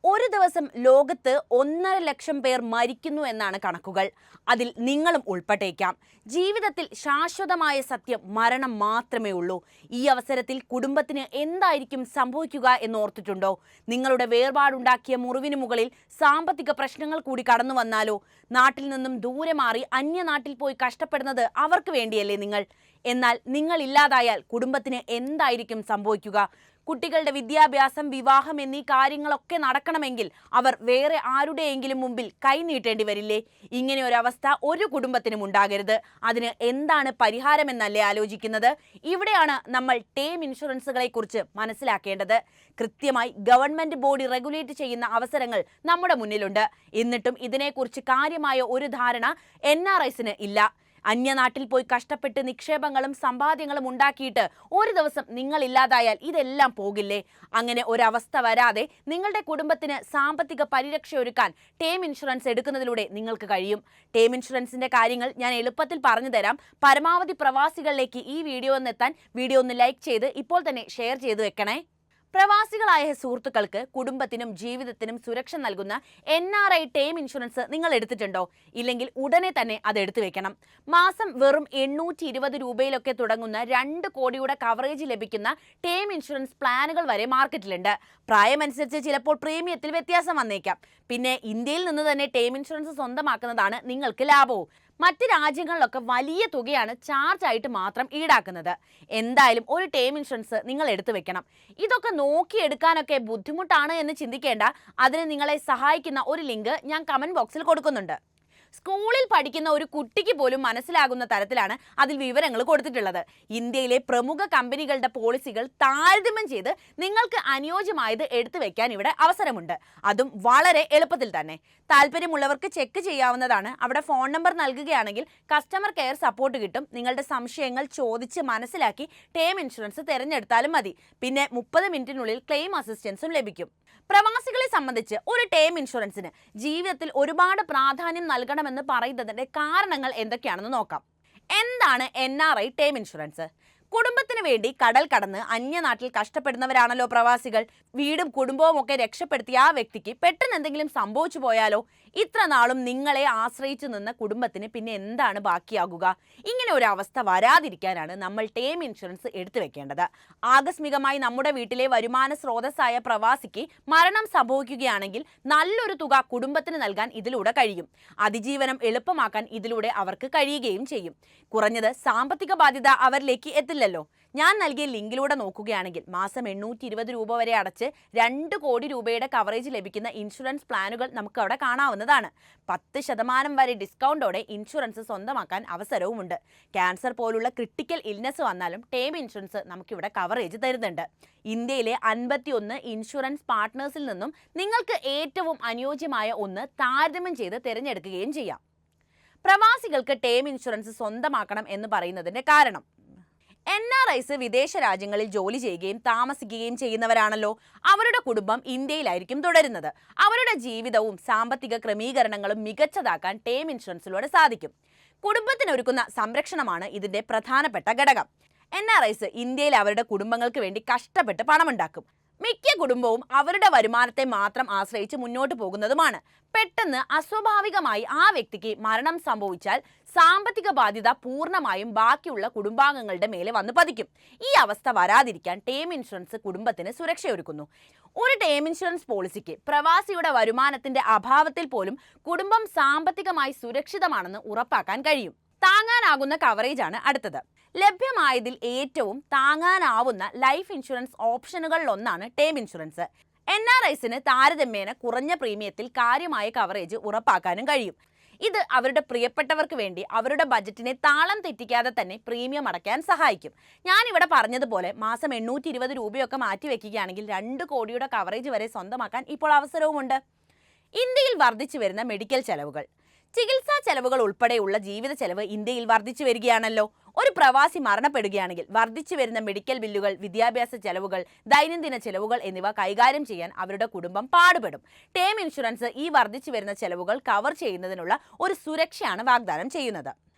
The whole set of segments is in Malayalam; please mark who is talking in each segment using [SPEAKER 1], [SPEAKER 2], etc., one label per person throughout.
[SPEAKER 1] ഒരു ദിവസം ലോകത്ത് 1.5 ലക്ഷം പേർ മരിക്കുന്നു എന്നാണ് കണക്കുകൾ. അതിൽ നിങ്ങളും ഉൾപ്പെട്ടേക്കാം. ജീവിതത്തിൽ ശാശ്വതമായ സത്യം മരണം മാത്രമേ ഉള്ളൂ. ഈ അവസരത്തിൽ കുടുംബത്തിന് എന്തായിരിക്കും സംഭവിക്കുക എന്നോർത്തിട്ടുണ്ടോ? നിങ്ങളുടെ വേർപാടുണ്ടാക്കിയ മുറിവിന് മുകളിൽ സാമ്പത്തിക പ്രശ്നങ്ങൾ കൂടി കടന്നു വന്നാലോ? നാട്ടിൽ നിന്നും ദൂരെ മാറി അന്യനാട്ടിൽ പോയി കഷ്ടപ്പെടുന്നത് അവർക്ക് വേണ്ടിയല്ലേ നിങ്ങൾ? എന്നാൽ നിങ്ങൾ ഇല്ലാതായാൽ കുടുംബത്തിന് എന്തായിരിക്കും സംഭവിക്കുക? കുട്ടികളുടെ വിദ്യാഭ്യാസം, വിവാഹം എന്നീ കാര്യങ്ങളൊക്കെ നടക്കണമെങ്കിൽ അവർ വേറെ ആരുടെയെങ്കിലും മുമ്പിൽ കൈനീട്ടേണ്ടി വരില്ലേ? ഇങ്ങനെ ഒരവസ്ഥ ഒരു കുടുംബത്തിനും ഉണ്ടാകരുത്. അതിന് എന്താണ് പരിഹാരമെന്നല്ലേ ആലോചിക്കുന്നത്? ഇവിടെയാണ് നമ്മൾ ടേം ഇൻഷുറൻസുകളെ കുറിച്ച് മനസ്സിലാക്കേണ്ടത്. കൃത്യമായി ഗവൺമെന്റ് ബോഡി റെഗുലേറ്റ് ചെയ്യുന്ന അവസരങ്ങൾ നമ്മുടെ മുന്നിലുണ്ട്. എന്നിട്ടും ഇതിനെക്കുറിച്ച് കാര്യമായ ഒരു ധാരണ NRIസിന് ഇല്ല. അന്യനാട്ടിൽ പോയി കഷ്ടപ്പെട്ട് നിക്ഷേപങ്ങളും സമ്പാദ്യങ്ങളും ഉണ്ടാക്കിയിട്ട് ഒരു ദിവസം നിങ്ങൾ ഇല്ലാതായാൽ ഇതെല്ലാം പോകില്ലേ? അങ്ങനെ ഒരവസ്ഥ വരാതെ നിങ്ങളുടെ കുടുംബത്തിന് സാമ്പത്തിക പരിരക്ഷ ഒരുക്കാൻ ടേം ഇൻഷുറൻസ് എടുക്കുന്നതിലൂടെ നിങ്ങൾക്ക് കഴിയും. ടേം ഇൻഷുറൻസിന്റെ കാര്യങ്ങൾ ഞാൻ എളുപ്പത്തിൽ പറഞ്ഞു തരാം. പരമാവധി പ്രവാസികളിലേക്ക് ഈ വീഡിയോ എത്താൻ വീഡിയോ ഒന്ന് ലൈക്ക് ചെയ്ത് ഇപ്പോൾ തന്നെ ഷെയർ ചെയ്ത് വെക്കണേ. പ്രവാസികളായ സുഹൃത്തുക്കൾക്ക് കുടുംബത്തിനും ജീവിതത്തിനും സുരക്ഷ നൽകുന്ന NRI ടേം ഇൻഷുറൻസ് നിങ്ങൾ എടുത്തിട്ടുണ്ടോ? ഇല്ലെങ്കിൽ ഉടനെ തന്നെ അത് എടുത്തു വെക്കണം. മാസം വെറും 820 രൂപയിലൊക്കെ തുടങ്ങുന്ന 2 കോടിയുടെ കവറേജ് ലഭിക്കുന്ന ടേം ഇൻഷുറൻസ് പ്ലാനുകൾ വരെ മാർക്കറ്റിലുണ്ട്. പ്രായമനുസരിച്ച് ചിലപ്പോൾ പ്രീമിയത്തിൽ വ്യത്യാസം വന്നേക്കാം. പിന്നെ ഇന്ത്യയിൽ നിന്ന് തന്നെ ടേം ഇൻഷുറൻസ് സ്വന്തമാക്കുന്നതാണ് നിങ്ങൾക്ക് ലാഭവും. മറ്റ് രാജ്യങ്ങളിലൊക്കെ വലിയ തുകയാണ് ചാർജ് ആയിട്ട് മാത്രം ഈടാക്കുന്നത്. എന്തായാലും ഒരു ടേം ഇൻഷുറൻസ് നിങ്ങൾ എടുത്തു വെക്കണം. ഇതൊക്കെ നോക്കിയെടുക്കാനൊക്കെ ബുദ്ധിമുട്ടാണ് എന്ന് ചിന്തിക്കേണ്ട. അതിന് നിങ്ങളെ സഹായിക്കുന്ന ഒരു ലിങ്ക് ഞാൻ കമന്റ് ബോക്സിൽ കൊടുക്കുന്നുണ്ട്. സ്കൂളിൽ പഠിക്കുന്ന ഒരു കുട്ടിക്ക് പോലും മനസ്സിലാകുന്ന തരത്തിലാണ് അതിൽ വിവരങ്ങൾ കൊടുത്തിട്ടുള്ളത്. ഇന്ത്യയിലെ പ്രമുഖ കമ്പനികളുടെ പോളിസികൾ താരതമ്യം ചെയ്ത് നിങ്ങൾക്ക് അനുയോജ്യമായത് എടുത്തു വെക്കാൻ ഇവിടെ അവസരമുണ്ട്. അതും വളരെ എളുപ്പത്തിൽ തന്നെ. താല്പര്യമുള്ളവർക്ക് ചെക്ക് ചെയ്യാവുന്നതാണ്. അവിടെ ഫോൺ നമ്പർ നൽകുകയാണെങ്കിൽ കസ്റ്റമർ കെയർ സപ്പോർട്ട് കിട്ടും. നിങ്ങളുടെ സംശയങ്ങൾ ചോദിച്ച് മനസ്സിലാക്കി ടേം ഇൻഷുറൻസ് തിരഞ്ഞെടുത്താലും മതി. പിന്നെ 30 മിനിറ്റിനുള്ളിൽ ക്ലെയിം അസിസ്റ്റൻസും ലഭിക്കും. പ്രവാസികളെ സംബന്ധിച്ച് ഒരു ടേം ഇൻഷുറൻസിന് ജീവിതത്തിൽ ഒരുപാട് പ്രാധാന്യം നൽകണമെന്ന് പറയുന്നതിന്റെ കാരണങ്ങൾ എന്തൊക്കെയാണെന്ന് നോക്കാം. എന്താണ് NRI ടേം ഇൻഷുറൻസ്? കുടുംബത്തിന് വേണ്ടി കടൽ കടന്ന് അന്യനാട്ടിൽ കഷ്ടപ്പെടുന്നവരാണല്ലോ പ്രവാസികൾ. വീടും കുടുംബവും ഒക്കെ രക്ഷപ്പെടുത്തിയ ആ വ്യക്തിക്ക് പെട്ടെന്ന് എന്തെങ്കിലും സംഭവിച്ചു പോയാലോ? ഇത്ര നാളും നിങ്ങളെ ആശ്രയിച്ചു നിന്ന കുടുംബത്തിന് പിന്നെ എന്താണ് ബാക്കിയാകുക? ഇങ്ങനെ ഒരു അവസ്ഥ വരാതിരിക്കാനാണ് നമ്മൾ ടേം ഇൻഷുറൻസ് എടുത്തു വെക്കേണ്ടത്. ആകസ്മികമായി നമ്മുടെ വീട്ടിലെ വരുമാന സ്രോതസ്സായ പ്രവാസിക്ക് മരണം സംഭവിക്കുകയാണെങ്കിൽ നല്ലൊരു തുക കുടുംബത്തിന് നൽകാൻ ഇതിലൂടെ കഴിയും. അതിജീവനം എളുപ്പമാക്കാൻ ഇതിലൂടെ അവർക്ക് കഴിയുകയും ചെയ്യും. കുറഞ്ഞത് സാമ്പത്തിക ബാധ്യത അവരിലേക്ക് എത്തില്ലല്ലോ. ഞാൻ നൽകിയ ലിങ്കിലൂടെ നോക്കുകയാണെങ്കിൽ മാസം 820 രൂപ വരെ അടച്ച് 2 കോടി രൂപയുടെ കവറേജ് ലഭിക്കുന്ന ഇൻഷുറൻസ് പ്ലാനുകൾ നമുക്ക് അവിടെ കാണാവുന്നതാണ്. 10% വരെ ഡിസ്കൗണ്ടോടെ ഇൻഷുറൻസ് സ്വന്തമാക്കാൻ അവസരവുമുണ്ട്. ക്യാൻസർ പോലുള്ള ക്രിട്ടിക്കൽ ഇൽനെസ് വന്നാലും ടേം ഇൻഷുറൻസ് നമുക്കിവിടെ കവറേജ് തരുന്നുണ്ട്. ഇന്ത്യയിലെ 51 ഇൻഷുറൻസ് പാർട്ട്നേഴ്സിൽ നിന്നും നിങ്ങൾക്ക് ഏറ്റവും അനുയോജ്യമായ ഒന്ന് താരതമ്യം ചെയ്ത് തിരഞ്ഞെടുക്കുകയും ചെയ്യാം. പ്രവാസികൾക്ക് ടേം ഇൻഷുറൻസ് സ്വന്തമാക്കണം എന്ന് പറയുന്നതിന്റെ കാരണം, NRIs വിദേശ രാജ്യങ്ങളിൽ ജോലി ചെയ്യുകയും താമസിക്കുകയും ചെയ്യുന്നവരാണല്ലോ. അവരുടെ കുടുംബം ഇന്ത്യയിലായിരിക്കും തുടരുന്നത്. അവരുടെ ജീവിതവും സാമ്പത്തിക ക്രമീകരണങ്ങളും മികച്ചതാക്കാൻ ടേം ഇൻഷുറൻസിലൂടെ സാധിക്കും. കുടുംബത്തിനൊരുക്കുന്ന സംരക്ഷണമാണ് ഇതിന്റെ പ്രധാനപ്പെട്ട ഘടകം. NRIs ഇന്ത്യയിൽ അവരുടെ കുടുംബങ്ങൾക്ക് വേണ്ടി കഷ്ടപ്പെട്ട് പണമുണ്ടാക്കും. മിക്ക കുടുംബവും അവരുടെ വരുമാനത്തെ മാത്രം ആശ്രയിച്ച് മുന്നോട്ട് പോകുന്നതുമാണ്. പെട്ടെന്ന് അസ്വാഭാവികമായി ആ വ്യക്തിക്ക് മരണം സംഭവിച്ചാൽ സാമ്പത്തിക ബാധ്യത പൂർണ്ണമായും ബാക്കിയുള്ള കുടുംബാംഗങ്ങളുടെ മേലെ വന്ന് പതിക്കും. ഈ അവസ്ഥ വരാതിരിക്കാൻ ടേം ഇൻഷുറൻസ് കുടുംബത്തിന് സുരക്ഷയൊരുക്കുന്നു. ഒരു ടേം ഇൻഷുറൻസ് പോളിസിക്ക് പ്രവാസിയുടെ വരുമാനത്തിന്റെ അഭാവത്തിൽ പോലും കുടുംബം സാമ്പത്തികമായി സുരക്ഷിതമാണെന്ന് ഉറപ്പാക്കാൻ കഴിയും. താങ്ങാനാകുന്ന കവറേജ് ആണ് അടുത്തത്. ലഭ്യമായതിൽ ഏറ്റവും താങ്ങാനാവുന്ന ലൈഫ് ഇൻഷുറൻസ് ഓപ്ഷനുകളിലൊന്നാണ് ടേം ഇൻഷുറൻസ്. NRIസിന് താരതമ്യേന കുറഞ്ഞ പ്രീമിയത്തിൽ കാര്യമായ കവറേജ് ഉറപ്പാക്കാനും കഴിയും. ഇത് അവരുടെ പ്രിയപ്പെട്ടവർക്ക് വേണ്ടി അവരുടെ ബജറ്റിനെ താളം തെറ്റിക്കാതെ തന്നെ പ്രീമിയം അടയ്ക്കാൻ സഹായിക്കും. ഞാനിവിടെ പറഞ്ഞതുപോലെ മാസം 820 രൂപയൊക്കെ മാറ്റിവെക്കുകയാണെങ്കിൽ 2 കോടിയുടെ കവറേജ് വരെ സ്വന്തമാക്കാൻ ഇപ്പോൾ അവസരവുമുണ്ട്. ഇന്ത്യയിൽ വർദ്ധിച്ചു വരുന്ന മെഡിക്കൽ ചെലവുകൾ, ചികിത്സാ ചെലവുകൾ ഉൾപ്പെടെയുള്ള ജീവിത ചെലവ് ഇന്ത്യയിൽ വർദ്ധിച്ചു വരികയാണല്ലോ. ഒരു പ്രവാസി മരണപ്പെടുകയാണെങ്കിൽ വർദ്ധിച്ചു വരുന്ന മെഡിക്കൽ ബില്ലുകൾ, വിദ്യാഭ്യാസ ചെലവുകൾ, ദൈനംദിന ചെലവുകൾ എന്നിവ കൈകാര്യം ചെയ്യാൻ അവരുടെ കുടുംബം പാടുപെടും. ടേം ഇൻഷുറൻസ് ഈ വർദ്ധിച്ചു വരുന്ന ചെലവുകൾ കവർ ചെയ്യുന്നതിനുള്ള ഒരു സുരക്ഷയാണ് വാഗ്ദാനം ചെയ്യുന്നത്.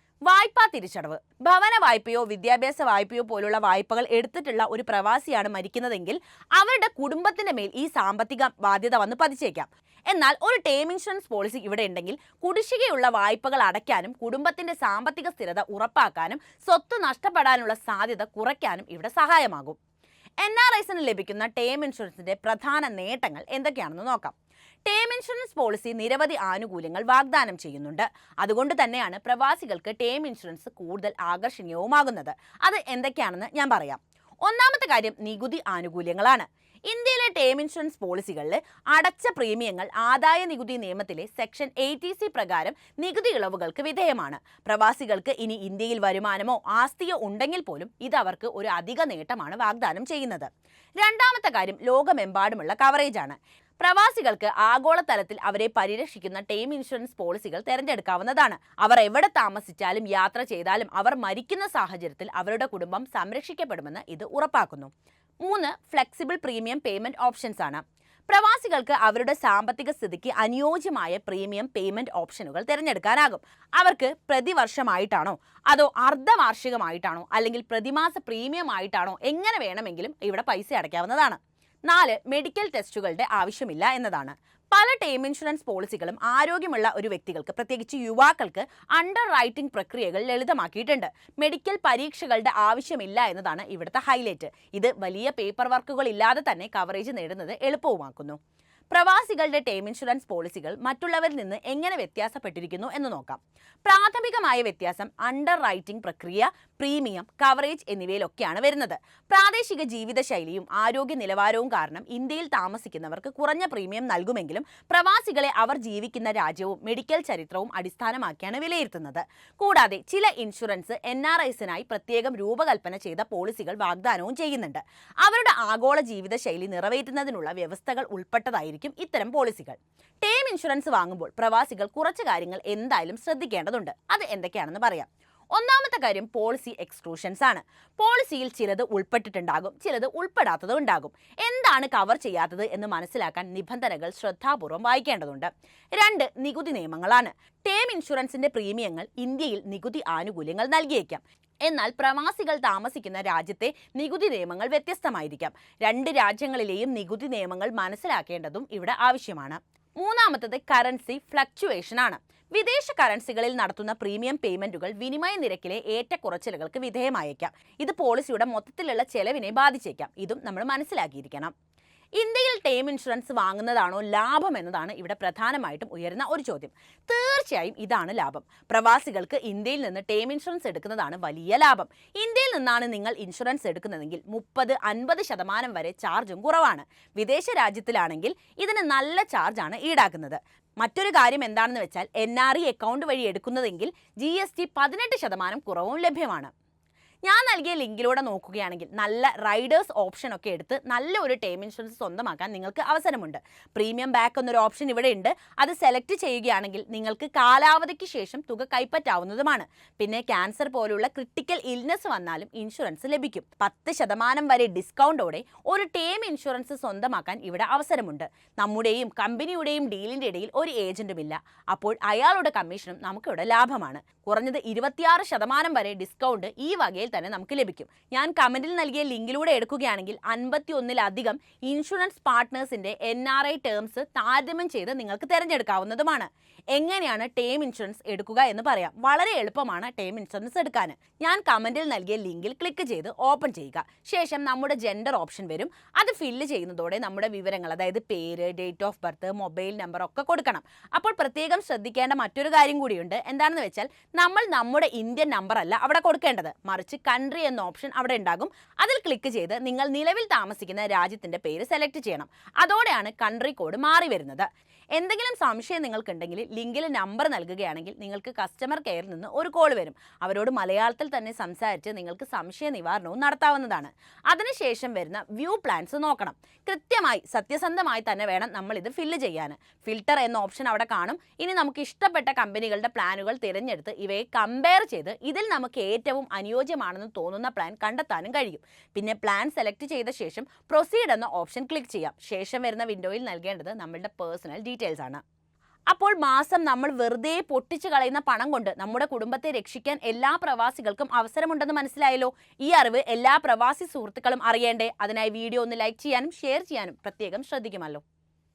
[SPEAKER 1] വായ്പാ തിരിച്ചടവ്. ഭവന വായ്പയോ വിദ്യാഭ്യാസ വായ്പയോ പോലുള്ള വായ്പകൾ എടുത്തിട്ടുള്ള ഒരു പ്രവാസിയാണ് മരിക്കുന്നതെങ്കിൽ അവരുടെ കുടുംബത്തിന്റെ മേൽ ഈ സാമ്പത്തിക ബാധ്യത വന്ന് പതിച്ചേക്കാം. എന്നാൽ ഒരു ടേം ഇൻഷുറൻസ് പോളിസി ഇവിടെ ഉണ്ടെങ്കിൽ കുടിശ്ശികയുള്ള വായ്പകൾ അടയ്ക്കാനും കുടുംബത്തിന്റെ സാമ്പത്തിക സ്ഥിരത ഉറപ്പാക്കാനും സ്വത്ത് നഷ്ടപ്പെടാനുള്ള സാധ്യത കുറയ്ക്കാനും ഇവിടെ സഹായമാകും. NRIസിന് ലഭിക്കുന്ന ടേം ഇൻഷുറൻസിന്റെ പ്രധാന നേട്ടങ്ങൾ എന്തൊക്കെയാണെന്ന് നോക്കാം. ടേം ഇൻഷുറൻസ് പോളിസി നിരവധി ആനുകൂല്യങ്ങൾ വാഗ്ദാനം ചെയ്യുന്നുണ്ട്. അതുകൊണ്ട് തന്നെയാണ് പ്രവാസികൾക്ക് ടേം ഇൻഷുറൻസ് കൂടുതൽ ആകർഷണീയവുമാകുന്നത്. അത് എന്തൊക്കെയാണെന്ന് ഞാൻ പറയാം. ഒന്നാമത്തെ കാര്യം നികുതി ആനുകൂല്യങ്ങളാണ്. ഇന്ത്യയിലെ ടേം ഇൻഷുറൻസ് പോളിസികളിൽ അടച്ച പ്രീമിയങ്ങൾ ആദായ നികുതി നിയമത്തിലെ സെക്ഷൻ 80C പ്രകാരം നികുതി ഇളവുകൾക്ക് വിധേയമാണ്. പ്രവാസികൾക്ക് ഇനി ഇന്ത്യയിൽ വരുമാനമോ ആസ്തിയോ ഉണ്ടെങ്കിൽ പോലും ഇത് അവർക്ക് ഒരു അധിക നേട്ടമാണ് വാഗ്ദാനം ചെയ്യുന്നത്. രണ്ടാമത്തെ കാര്യം ലോകമെമ്പാടുമുള്ള കവറേജാണ്. പ്രവാസികൾക്ക് ആഗോളതലത്തിൽ അവരെ പരിരക്ഷിക്കുന്ന ടേം ഇൻഷുറൻസ് പോളിസികൾ തിരഞ്ഞെടുക്കാവുന്നതാണ്. അവർ എവിടെ താമസിച്ചാലും യാത്ര ചെയ്താലും അവർ മരിക്കുന്ന സാഹചര്യത്തിൽ അവരുടെ കുടുംബം സംരക്ഷിക്കപ്പെടുമെന്ന് ഇത് ഉറപ്പാക്കുന്നു. 3. ഫ്ലെക്സിബിൾ പ്രീമിയം പേയ്മെന്റ് ഓപ്ഷൻസ് ആണ്. പ്രവാസികൾക്ക് അവരുടെ സാമ്പത്തിക സ്ഥിതിക്ക് അനുയോജ്യമായ പ്രീമിയം പേയ്മെന്റ് ഓപ്ഷനുകൾ തിരഞ്ഞെടുക്കാനാകും. അവർക്ക് പ്രതിവർഷമായിട്ടാണോ അതോ അർദ്ധവാർഷികമായിട്ടാണോ അല്ലെങ്കിൽ പ്രതിമാസ പ്രീമിയം ആയിട്ടാണോ എങ്ങനെ വേണമെങ്കിലും ഇവിടെ പൈസ അടയ്ക്കാവുന്നതാണ്. 4. മെഡിക്കൽ ടെസ്റ്റുകളുടെ ആവശ്യമില്ല എന്നതാണ്. പല ടേം ഇൻഷുറൻസ് പോളിസികളും ആരോഗ്യമുള്ള ഒരു വ്യക്തികൾക്ക്, പ്രത്യേകിച്ച് യുവാക്കൾക്ക്, അണ്ടർ റൈറ്റിംഗ് പ്രക്രിയകൾ ലളിതമാക്കിയിട്ടുണ്ട്. മെഡിക്കൽ പരീക്ഷകളുടെ ആവശ്യമില്ല എന്നതാണ് ഇവിടുത്തെ ഹൈലൈറ്റ്. ഇത് വലിയ പേപ്പർ വർക്കുകൾ ഇല്ലാതെ തന്നെ കവറേജ് നേടുന്നത് എളുപ്പവുമാക്കുന്നു. പ്രവാസികളുടെ ടേം ഇൻഷുറൻസ് പോളിസികൾ മറ്റുള്ളവരിൽ നിന്ന് എങ്ങനെ വ്യത്യാസപ്പെട്ടിരിക്കുന്നു എന്ന് നോക്കാം. പ്രാഥമികമായ വ്യത്യാസം അണ്ടർ റൈറ്റിംഗ് പ്രക്രിയ, പ്രീമിയം, കവറേജ് എന്നിവയിലൊക്കെയാണ് വരുന്നത്. പ്രാദേശിക ജീവിതശൈലിയും ആരോഗ്യ നിലവാരവും കാരണം ഇന്ത്യയിൽ താമസിക്കുന്നവർക്ക് കുറഞ്ഞ പ്രീമിയം നൽകുമെങ്കിലും പ്രവാസികളെ അവർ ജീവിക്കുന്ന രാജ്യവും മെഡിക്കൽ ചരിത്രവും അടിസ്ഥാനമാക്കിയാണ് വിലയിരുത്തുന്നത്. കൂടാതെ ചില ഇൻഷുറൻസ് NRIസിനായി പ്രത്യേകം രൂപകൽപ്പന ചെയ്ത പോളിസികൾ വാഗ്ദാനവും ചെയ്യുന്നുണ്ട്. അവരുടെ ആഗോള ജീവിതശൈലി നിറവേറ്റുന്നതിനുള്ള വ്യവസ്ഥകൾ ഉൾപ്പെട്ടതായിരിക്കും ഇത്തരം പോളിസികൾ. ടേം ഇൻഷുറൻസ് വാങ്ങുമ്പോൾ പ്രവാസികൾ കുറച്ച് കാര്യങ്ങൾ എന്തായാലും ശ്രദ്ധിക്കേണ്ടതുണ്ട്. അത് എന്തൊക്കെയാണെന്ന് പറയാം. ഒന്നാമത്തെ കാര്യം പോളിസി എക്സ്ക്ലൂഷൻസ് ആണ്. പോളിസിയിൽ ചിലത് ഉൾപ്പെട്ടിട്ടുണ്ടാകും, ചിലത് ഉൾപ്പെടാത്തത് ഉണ്ടാകും. എന്താണ് കവർ ചെയ്യാത്തത് എന്ന് മനസ്സിലാക്കാൻ നിബന്ധനകൾ ശ്രദ്ധാപൂർവം വായിക്കേണ്ടതുണ്ട്. 2. നികുതി നിയമങ്ങളാണ്. ടേം ഇൻഷുറൻസിന്റെ പ്രീമിയങ്ങൾ ഇന്ത്യയിൽ നികുതി ആനുകൂല്യങ്ങൾ നൽകിയേക്കാം. എന്നാൽ പ്രവാസികൾ താമസിക്കുന്ന രാജ്യത്തെ നികുതി നിയമങ്ങൾ വ്യത്യസ്തമായിരിക്കാം. 2 രാജ്യങ്ങളിലെയും നികുതി നിയമങ്ങൾ മനസ്സിലാക്കേണ്ടതും ഇവിടെ ആവശ്യമാണ്. മൂന്നാമത്തത് കറൻസി ഫ്ലക്ച്വേഷൻ ആണ്. വിദേശ കറൻസികളിൽ നടത്തുന്ന പ്രീമിയം പേയ്മെന്റുകൾ വിനിമയ നിരക്കിലെ ഏറ്റക്കുറച്ചിലുകൾക്ക് വിധേയമായേക്കാം. ഇത് പോളിസിയുടെ മൊത്തത്തിലുള്ള ചെലവിനെ ബാധിച്ചേക്കാം. ഇതും നമ്മൾ മനസ്സിലാക്കിയിരിക്കണം. ഇന്ത്യയിൽ ടേം ഇൻഷുറൻസ് വാങ്ങുന്നതാണോ ലാഭം എന്നതാണ് ഇവിടെ പ്രധാനമായിട്ടും ഉയരുന്ന ഒരു ചോദ്യം. തീർച്ചയായും ഇതാണ് ലാഭം. പ്രവാസികൾക്ക് ഇന്ത്യയിൽ നിന്ന് ടേം ഇൻഷുറൻസ് എടുക്കുന്നതാണ് വലിയ ലാഭം. ഇന്ത്യയിൽ നിന്നാണ് നിങ്ങൾ ഇൻഷുറൻസ് എടുക്കുന്നതെങ്കിൽ 30-50% വരെ ചാർജും കുറവാണ്. വിദേശ രാജ്യത്തിലാണെങ്കിൽ ഇതിന് നല്ല ചാർജാണ് ഈടാക്കുന്നത്. മറ്റൊരു കാര്യം എന്താണെന്ന് വെച്ചാൽ NRI അക്കൗണ്ട് വഴി എടുക്കുന്നതെങ്കിൽ GST 18% കുറവും ലഭ്യമാണ്. ഞാൻ നൽകിയ ലിങ്കിലൂടെ നോക്കുകയാണെങ്കിൽ നല്ല റൈഡേഴ്സ് ഓപ്ഷൻ ഒക്കെ എടുത്ത് നല്ല ഒരു ടേം ഇൻഷുറൻസ് സ്വന്തമാക്കാൻ നിങ്ങൾക്ക് അവസരമുണ്ട്. പ്രീമിയം ബാക്ക് എന്നൊരു ഓപ്ഷൻ ഇവിടെ ഉണ്ട്. അത് സെലക്ട് ചെയ്യുകയാണെങ്കിൽ നിങ്ങൾക്ക് കാലാവധിക്ക് ശേഷം തുക കൈപ്പറ്റാവുന്നതുമാണ്. പിന്നെ ക്യാൻസർ പോലുള്ള ക്രിട്ടിക്കൽ ഇൽനെസ് വന്നാലും ഇൻഷുറൻസ് ലഭിക്കും. 10% വരെ ഡിസ്കൗണ്ടോടെ ഒരു ടേം ഇൻഷുറൻസ് സ്വന്തമാക്കാൻ ഇവിടെ അവസരമുണ്ട്. നമ്മുടെയും കമ്പനിയുടെയും ഡീലിൻ്റെ ഇടയിൽ ഒരു ഏജന്റുമില്ല. അപ്പോൾ അയാളുടെ കമ്മീഷനും നമുക്കിവിടെ ലാഭമാണ്. കുറഞ്ഞത് 26% വരെ ഡിസ്കൗണ്ട് ഈ വകയിൽ തന്നെ നമുക്ക് ലഭിക്കും. ഞാൻ കമന്റിൽ നൽകിയ ലിങ്കിലൂടെ എടുക്കുകയാണെങ്കിൽ 51-ലധികം ഇൻഷുറൻസ് പാർട്ട്നേഴ്സിന്റെ NRI ടേംസ് താരതമ്യം ചെയ്ത് നിങ്ങൾക്ക് തിരഞ്ഞെടുക്കാവുന്നതുമാണ്. എങ്ങനെയാണ് ടേം ഇൻഷുറൻസ് എടുക്കുക എന്ന് പറയാം. വളരെ എളുപ്പമാണ് ടേം ഇൻഷുറൻസ് എടുക്കാൻ. ഞാൻ കമന്റിൽ നൽകിയ ലിങ്കിൽ ക്ലിക്ക് ചെയ്ത് ഓപ്പൺ ചെയ്യുക. ശേഷം നമ്മുടെ ജെൻഡർ ഓപ്ഷൻ വരും. അത് ഫില്ല് ചെയ്യുന്നതോടെ നമ്മുടെ വിവരങ്ങൾ, അതായത് പേര്, date of birth, mobile number ഒക്കെ കൊടുക്കണം. അപ്പോൾ പ്രത്യേകം ശ്രദ്ധിക്കേണ്ട മറ്റൊരു കാര്യം കൂടിയുണ്ട്. എന്താണെന്ന് വെച്ചാൽ നമ്മൾ നമ്മുടെ ഇന്ത്യൻ നമ്പർ അല്ല അവിടെ കൊടുക്കേണ്ടത്, മറിച്ച് കൺട്രി എന്ന ഓപ്ഷൻ അവിടെ ഉണ്ടാകും. അതിൽ ക്ലിക്ക് ചെയ്ത് നിങ്ങൾ നിലവിൽ താമസിക്കുന്ന രാജ്യത്തിന്റെ പേര് സെലക്ട് ചെയ്യണം. അതോടെയാണ് കൺട്രി കോഡ് മാറി വരുന്നത്. എന്തെങ്കിലും സംശയം നിങ്ങൾക്കുണ്ടെങ്കിൽ ലിങ്കിൽ നമ്പർ നൽകുകയാണെങ്കിൽ നിങ്ങൾക്ക് കസ്റ്റമർ കെയറിൽ നിന്ന് ഒരു കോൾ വരും. അവരോട് മലയാളത്തിൽ തന്നെ സംസാരിച്ച് നിങ്ങൾക്ക് സംശയ നിവാരണവും നടത്താവുന്നതാണ്. അതിനുശേഷം വരുന്ന വ്യൂ പ്ലാൻസ് നോക്കണം. കൃത്യമായി സത്യസന്ധമായി തന്നെ വേണം നമ്മൾ ഇത് ഫില്ല് ചെയ്യാൻ. ഫിൽട്ടർ എന്ന ഓപ്ഷൻ അവിടെ കാണും. ഇനി നമുക്ക് ഇഷ്ടപ്പെട്ട കമ്പനികളുടെ പ്ലാനുകൾ തിരഞ്ഞെടുത്ത് ഇവയെ കമ്പയർ ചെയ്ത് ഇതിൽ നമുക്ക് ഏറ്റവും അനുയോജ്യമാണെന്ന് തോന്നുന്ന പ്ലാൻ കണ്ടെത്താനും കഴിയും. പിന്നെ പ്ലാൻ സെലക്ട് ചെയ്ത ശേഷം പ്രൊസീഡ് എന്ന ഓപ്ഷൻ ക്ലിക്ക് ചെയ്യാം. ശേഷം വരുന്ന വിൻഡോയിൽ നൽകേണ്ടത് നമ്മളുടെ പേഴ്സണൽ ഡീറ്റെയിൽസ് ആണ്. അപ്പോൾ മാസം നമ്മൾ വെറുതെ പൊട്ടിച്ചു കളയുന്ന പണം കൊണ്ട് നമ്മുടെ കുടുംബത്തെ രക്ഷിക്കാൻ എല്ലാ പ്രവാസികൾക്കും അവസരമുണ്ടെന്ന് മനസ്സിലായല്ലോ. ഈ അറിവ് എല്ലാ പ്രവാസി സുഹൃത്തുക്കളും അറിയേണ്ടേ? അതിനായി വീഡിയോ ഒന്ന് ലൈക്ക് ചെയ്യാനും ഷെയർ ചെയ്യാനും പ്രത്യേകം ശ്രദ്ധിക്കുമല്ലോ.